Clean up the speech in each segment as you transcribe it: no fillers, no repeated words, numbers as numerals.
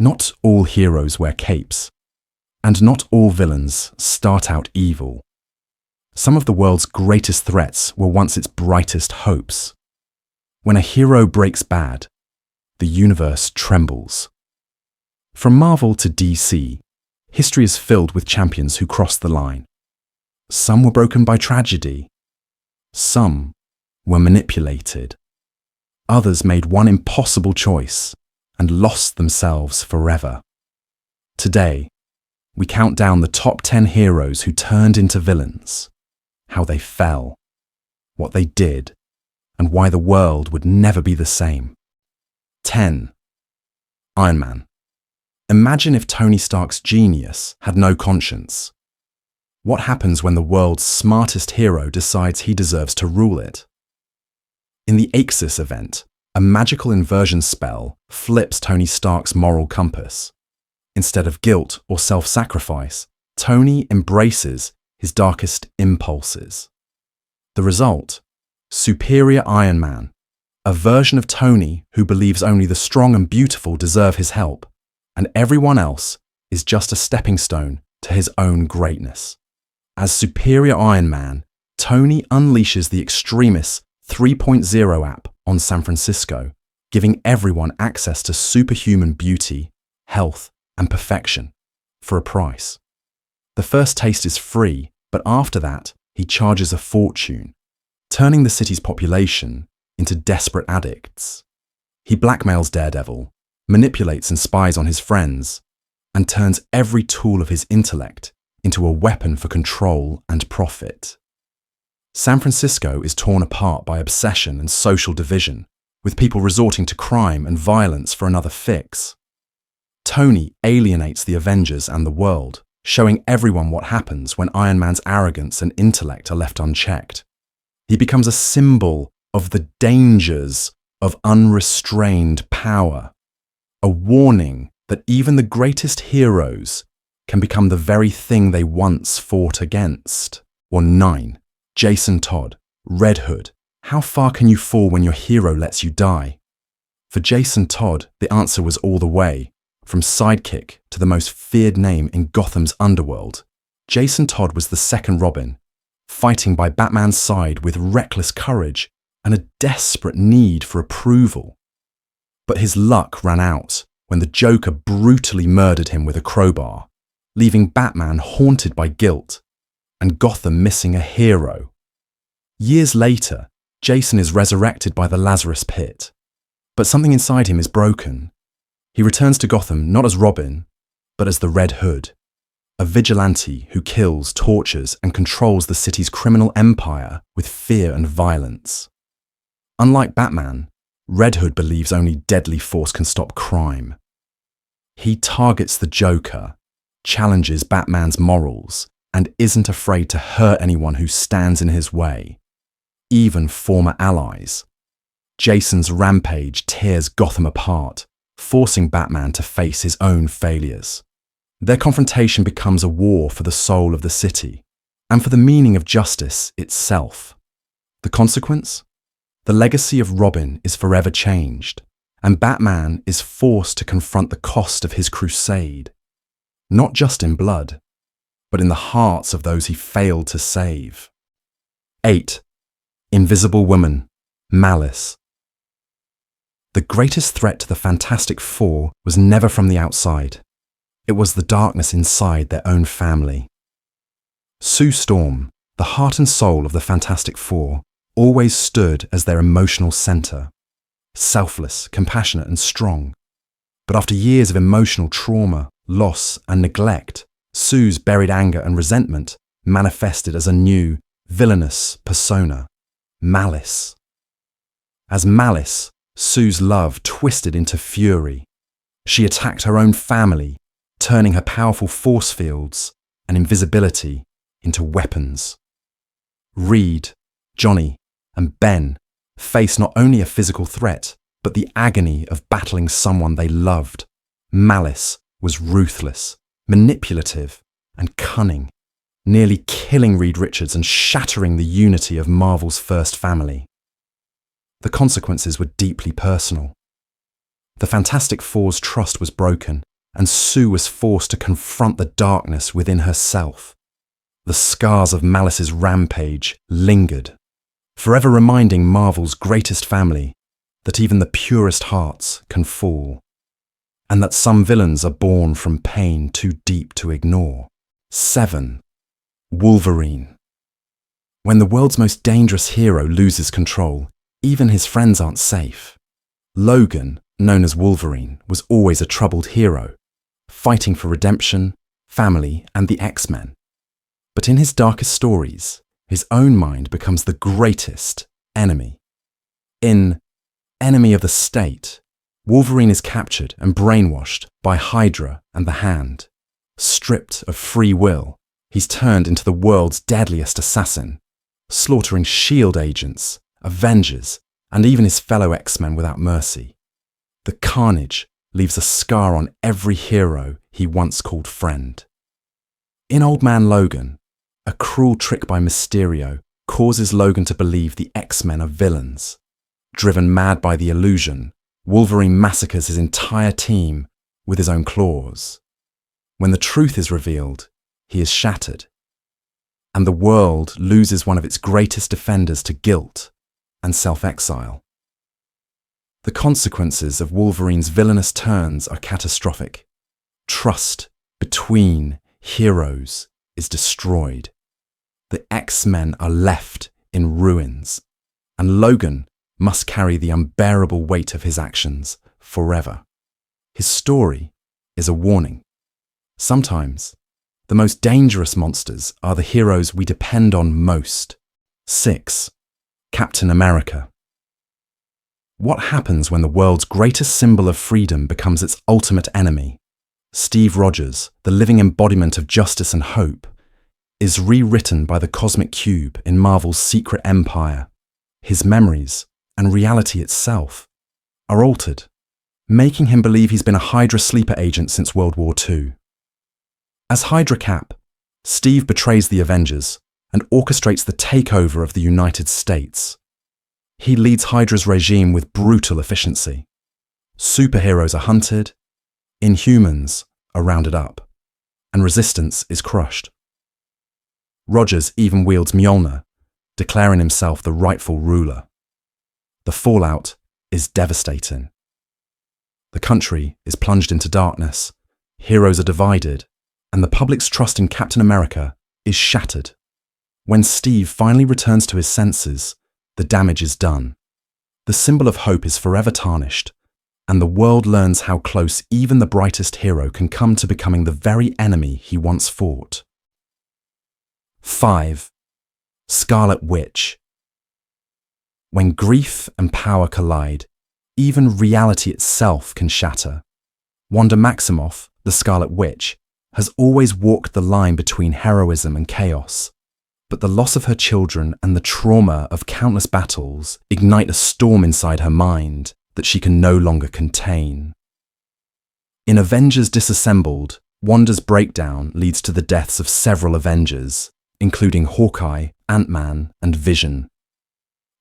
Not all heroes wear capes, and not all villains start out evil. Some of the world's greatest threats were once its brightest hopes. When a hero breaks bad, the universe trembles. From Marvel to DC, history is filled with champions who crossed the line. Some were broken by tragedy. Some were manipulated. Others made one impossible choice and lost themselves forever. Today, we count down the top 10 heroes who turned into villains, how they fell, what they did, and why the world would never be the same. 10. Iron Man. Imagine if Tony Stark's genius had no conscience. What happens when the world's smartest hero decides he deserves to rule it? In the Axis event, a magical inversion spell flips Tony Stark's moral compass. Instead of guilt or self-sacrifice, Tony embraces his darkest impulses. The result? Superior Iron Man, a version of Tony who believes only the strong and beautiful deserve his help, and everyone else is just a stepping stone to his own greatness. As Superior Iron Man, Tony unleashes the Extremis 3.0 app on San Francisco, giving everyone access to superhuman beauty, health, and perfection for a price. The first taste is free, but after that, he charges a fortune, turning the city's population into desperate addicts. He blackmails Daredevil, manipulates and spies on his friends, and turns every tool of his intellect into a weapon for control and profit. San Francisco is torn apart by obsession and social division, with people resorting to crime and violence for another fix. Tony alienates the Avengers and the world, showing everyone what happens when Iron Man's arrogance and intellect are left unchecked. He becomes a symbol of the dangers of unrestrained power, a warning that even the greatest heroes can become the very thing they once fought against. Or 9. Jason Todd, Red Hood. How far can you fall when your hero lets you die? For Jason Todd, the answer was all the way. From sidekick to the most feared name in Gotham's underworld, Jason Todd was the second Robin, fighting by Batman's side with reckless courage and a desperate need for approval. But his luck ran out when the Joker brutally murdered him with a crowbar, leaving Batman haunted by guilt and Gotham missing a hero. Years later, Jason is resurrected by the Lazarus Pit, but something inside him is broken. He returns to Gotham not as Robin, but as the Red Hood, a vigilante who kills, tortures, and controls the city's criminal empire with fear and violence. Unlike Batman, Red Hood believes only deadly force can stop crime. He targets the Joker, challenges Batman's morals, and isn't afraid to hurt anyone who stands in his way, even former allies. Jason's rampage tears Gotham apart, forcing Batman to face his own failures. Their confrontation becomes a war for the soul of the city, and for the meaning of justice itself. The consequence? The legacy of Robin is forever changed, and Batman is forced to confront the cost of his crusade, not just in blood, but in the hearts of those he failed to save. 8. Invisible Woman, Malice. The greatest threat to the Fantastic Four was never from the outside. It was the darkness inside their own family. Sue Storm, the heart and soul of the Fantastic Four, always stood as their emotional center. Selfless, compassionate, and strong. But after years of emotional trauma, loss, and neglect, Sue's buried anger and resentment manifested as a new, villainous persona, Malice. As Malice, Sue's love twisted into fury. She attacked her own family, turning her powerful force fields and invisibility into weapons. Reed, Johnny, and Ben faced not only a physical threat, but the agony of battling someone they loved. Malice was ruthless, manipulative, and cunning, nearly killing Reed Richards and shattering the unity of Marvel's first family. The consequences were deeply personal. The Fantastic Four's trust was broken, and Sue was forced to confront the darkness within herself. The scars of Malice's rampage lingered, forever reminding Marvel's greatest family that even the purest hearts can fall, and that some villains are born from pain too deep to ignore. 7. Wolverine. When the world's most dangerous hero loses control, even his friends aren't safe. Logan, known as Wolverine, was always a troubled hero, fighting for redemption, family, and the X-Men. But in his darkest stories, his own mind becomes the greatest enemy. In Enemy of the State, Wolverine is captured and brainwashed by Hydra and the Hand. Stripped of free will, he's turned into the world's deadliest assassin, slaughtering S.H.I.E.L.D. agents, Avengers, and even his fellow X-Men without mercy. The carnage leaves a scar on every hero he once called friend. In Old Man Logan, a cruel trick by Mysterio causes Logan to believe the X-Men are villains. Driven mad by the illusion, Wolverine massacres his entire team with his own claws. When the truth is revealed, he is shattered, and the world loses one of its greatest defenders to guilt and self-exile. The consequences of Wolverine's villainous turns are catastrophic. Trust between heroes is destroyed. The X-Men are left in ruins, and Logan must carry the unbearable weight of his actions forever. His story is a warning. Sometimes, the most dangerous monsters are the heroes we depend on most. 6. Captain America. What happens when the world's greatest symbol of freedom becomes its ultimate enemy? Steve Rogers, the living embodiment of justice and hope, is rewritten by the Cosmic Cube in Marvel's Secret Empire. His memories, and reality itself, are altered, making him believe he's been a Hydra sleeper agent since World War II. As Hydra Cap, Steve betrays the Avengers and orchestrates the takeover of the United States. He leads Hydra's regime with brutal efficiency. Superheroes are hunted, Inhumans are rounded up, and resistance is crushed. Rogers even wields Mjolnir, declaring himself the rightful ruler. The fallout is devastating. The country is plunged into darkness, heroes are divided, and the public's trust in Captain America is shattered. When Steve finally returns to his senses, the damage is done. The symbol of hope is forever tarnished, and the world learns how close even the brightest hero can come to becoming the very enemy he once fought. 5. Scarlet Witch. When grief and power collide, even reality itself can shatter. Wanda Maximoff, the Scarlet Witch, has always walked the line between heroism and chaos, but the loss of her children and the trauma of countless battles ignite a storm inside her mind that she can no longer contain. In Avengers Disassembled, Wanda's breakdown leads to the deaths of several Avengers, including Hawkeye, Ant-Man, and Vision.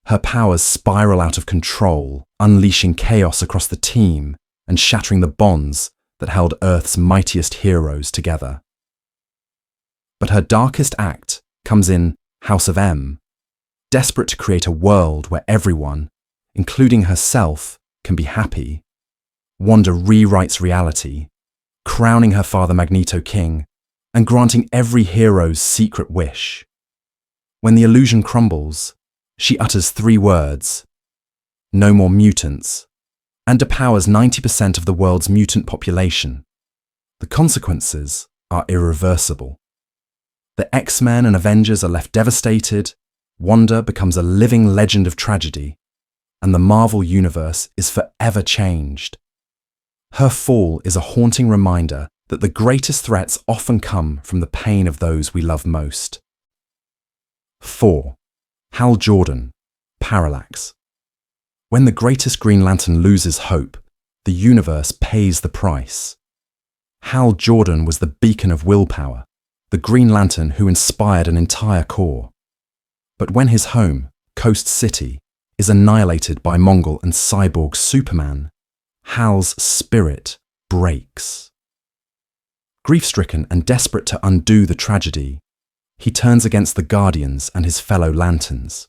Her powers spiral out of control, unleashing chaos across the team and shattering the bonds that held Earth's mightiest heroes together. But her darkest act comes in House of M. Desperate to create a world where everyone, including herself, can be happy, Wanda rewrites reality, crowning her father Magneto king and granting every hero's secret wish. When the illusion crumbles, she utters 3 words: no more mutants, and depowers 90% of the world's mutant population. The consequences are irreversible. The X-Men and Avengers are left devastated, Wanda becomes a living legend of tragedy, and the Marvel Universe is forever changed. Her fall is a haunting reminder that the greatest threats often come from the pain of those we love most. 4. Hal Jordan, Parallax. When the greatest Green Lantern loses hope, the universe pays the price. Hal Jordan was the beacon of willpower, the Green Lantern who inspired an entire corps. But when his home, Coast City, is annihilated by Mongol and cyborg Superman, Hal's spirit breaks. Grief-stricken and desperate to undo the tragedy, he turns against the Guardians and his fellow Lanterns.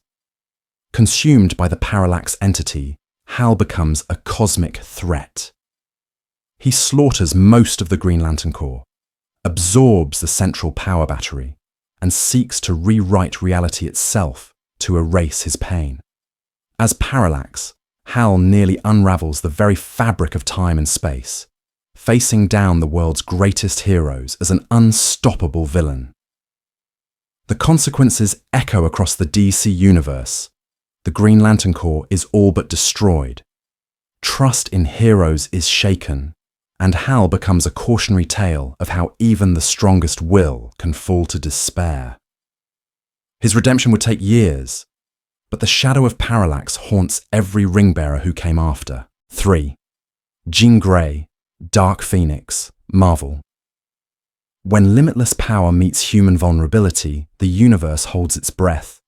Consumed by the Parallax entity, Hal becomes a cosmic threat. He slaughters most of the Green Lantern Corps, absorbs the central power battery, and seeks to rewrite reality itself to erase his pain. As Parallax, Hal nearly unravels the very fabric of time and space, facing down the world's greatest heroes as an unstoppable villain. The consequences echo across the DC universe. The Green Lantern Corps is all but destroyed. Trust in heroes is shaken, and Hal becomes a cautionary tale of how even the strongest will can fall to despair. His redemption would take years, but the shadow of Parallax haunts every ring-bearer who came after. 3. Jean Grey, Dark Phoenix, Marvel. When limitless power meets human vulnerability, the universe holds its breath.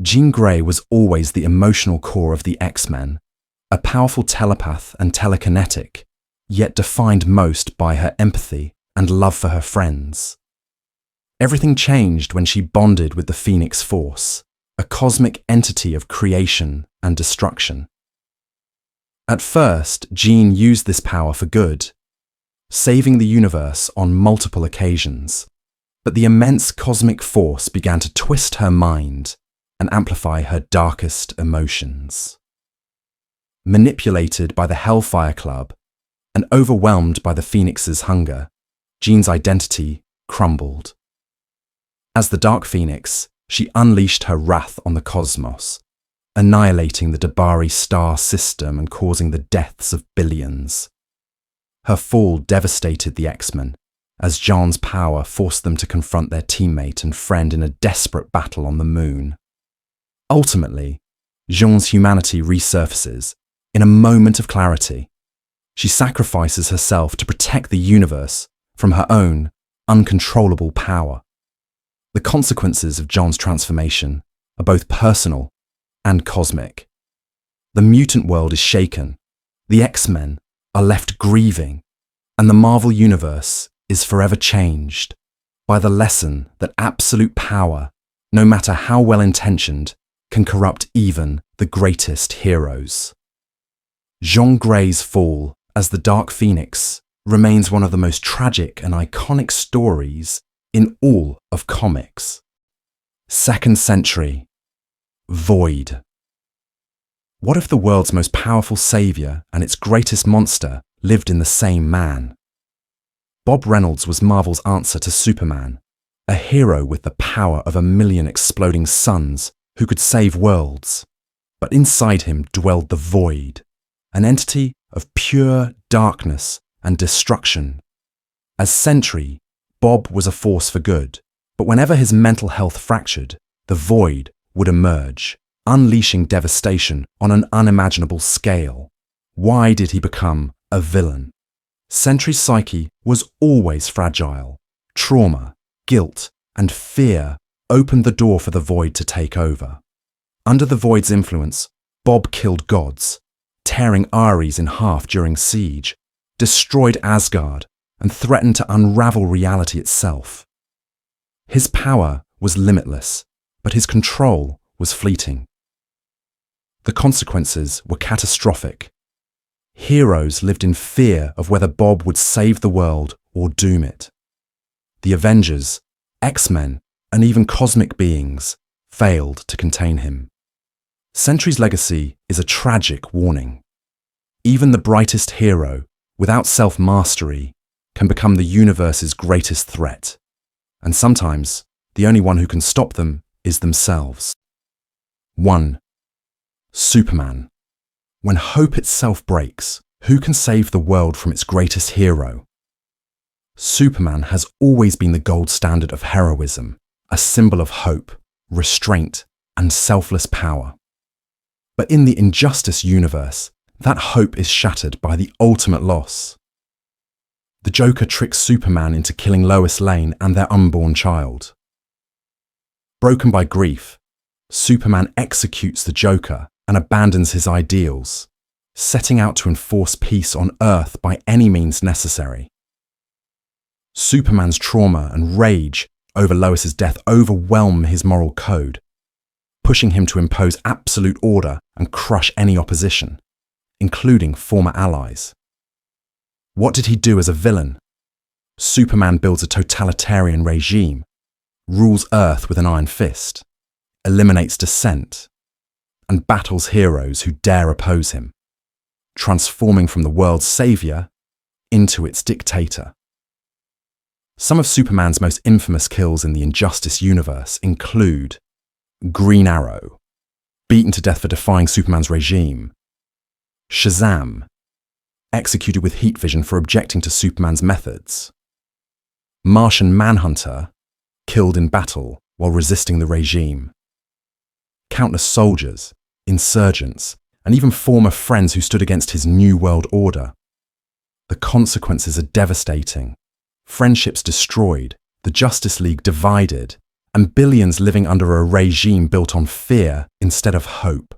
Jean Grey was always the emotional core of the X-Men, a powerful telepath and telekinetic, yet defined most by her empathy and love for her friends. Everything changed when she bonded with the Phoenix Force, a cosmic entity of creation and destruction. At first, Jean used this power for good, saving the universe on multiple occasions, but the immense cosmic force began to twist her mind and amplify her darkest emotions. Manipulated by the Hellfire Club and overwhelmed by the Phoenix's hunger, Jean's identity crumbled. As the Dark Phoenix, she unleashed her wrath on the cosmos, annihilating the Dabari star system and causing the deaths of billions. Her fall devastated the X-Men, as Jean's power forced them to confront their teammate and friend in a desperate battle on the moon. Ultimately, Jean's humanity resurfaces in a moment of clarity. She sacrifices herself to protect the universe from her own uncontrollable power. The consequences of Jean's transformation are both personal and cosmic. The mutant world is shaken, the X-Men are left grieving, and the Marvel Universe is forever changed by the lesson that absolute power, no matter how well-intentioned, can corrupt even the greatest heroes. Jean Grey's fall as the Dark Phoenix remains one of the most tragic and iconic stories in all of comics. Second Sentry, Void. What if the world's most powerful savior and its greatest monster lived in the same man? Bob Reynolds was Marvel's answer to Superman, a hero with the power of 1,000,000 exploding suns who could save worlds. But inside him dwelled the Void, an entity of pure darkness and destruction. As Sentry, Bob was a force for good, but whenever his mental health fractured, the Void would emerge, unleashing devastation on an unimaginable scale. Why did he become a villain? Sentry's psyche was always fragile. Trauma, guilt, and fear opened the door for the Void to take over. Under the Void's influence, Bob killed gods, tearing Ares in half during Siege, destroyed Asgard, and threatened to unravel reality itself. His power was limitless, but his control was fleeting. The consequences were catastrophic. Heroes lived in fear of whether Bob would save the world or doom it. The Avengers, X-Men, and even cosmic beings failed to contain him. Sentry's legacy is a tragic warning. Even the brightest hero, without self-mastery, can become the universe's greatest threat, and sometimes the only one who can stop them is themselves. 1. Superman. When hope itself breaks, who can save the world from its greatest hero? Superman has always been the gold standard of heroism, a symbol of hope, restraint, and selfless power. But in the Injustice universe, that hope is shattered by the ultimate loss. The Joker tricks Superman into killing Lois Lane and their unborn child. Broken by grief, Superman executes the Joker and abandons his ideals, setting out to enforce peace on Earth by any means necessary. Superman's trauma and rage over Lois's death overwhelm his moral code, pushing him to impose absolute order and crush any opposition, including former allies. What did he do as a villain? Superman builds a totalitarian regime, rules Earth with an iron fist, eliminates dissent, and battles heroes who dare oppose him, transforming from the world's savior into its dictator. Some of Superman's most infamous kills in the Injustice universe include Green Arrow, beaten to death for defying Superman's regime; Shazam, executed with heat vision for objecting to Superman's methods; Martian Manhunter, killed in battle while resisting the regime; countless soldiers, insurgents, and even former friends who stood against his New World Order. The consequences are devastating. Friendships destroyed, the Justice League divided, and billions living under a regime built on fear instead of hope.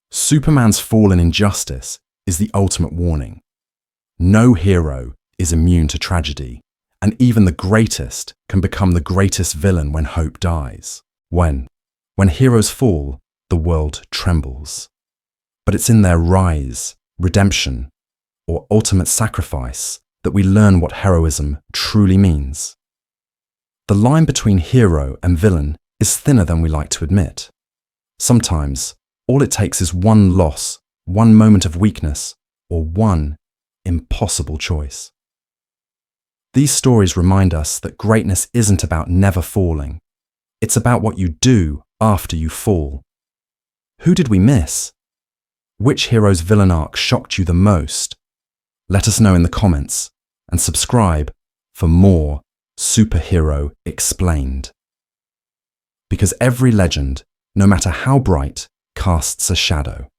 Superman's fall in Injustice is the ultimate warning. No hero is immune to tragedy, and even the greatest can become the greatest villain when hope dies. When heroes fall, the world trembles. But it's in their rise, redemption, or ultimate sacrifice that we learn what heroism truly means. The line between hero and villain is thinner than we like to admit. Sometimes, all it takes is one loss, one moment of weakness, or one impossible choice. These stories remind us that greatness isn't about never falling. It's about what you do after you fall. Who did we miss? Which hero's villain arc shocked you the most? Let us know in the comments, and subscribe for more Superhero Explained. Because every legend, no matter how bright, casts a shadow.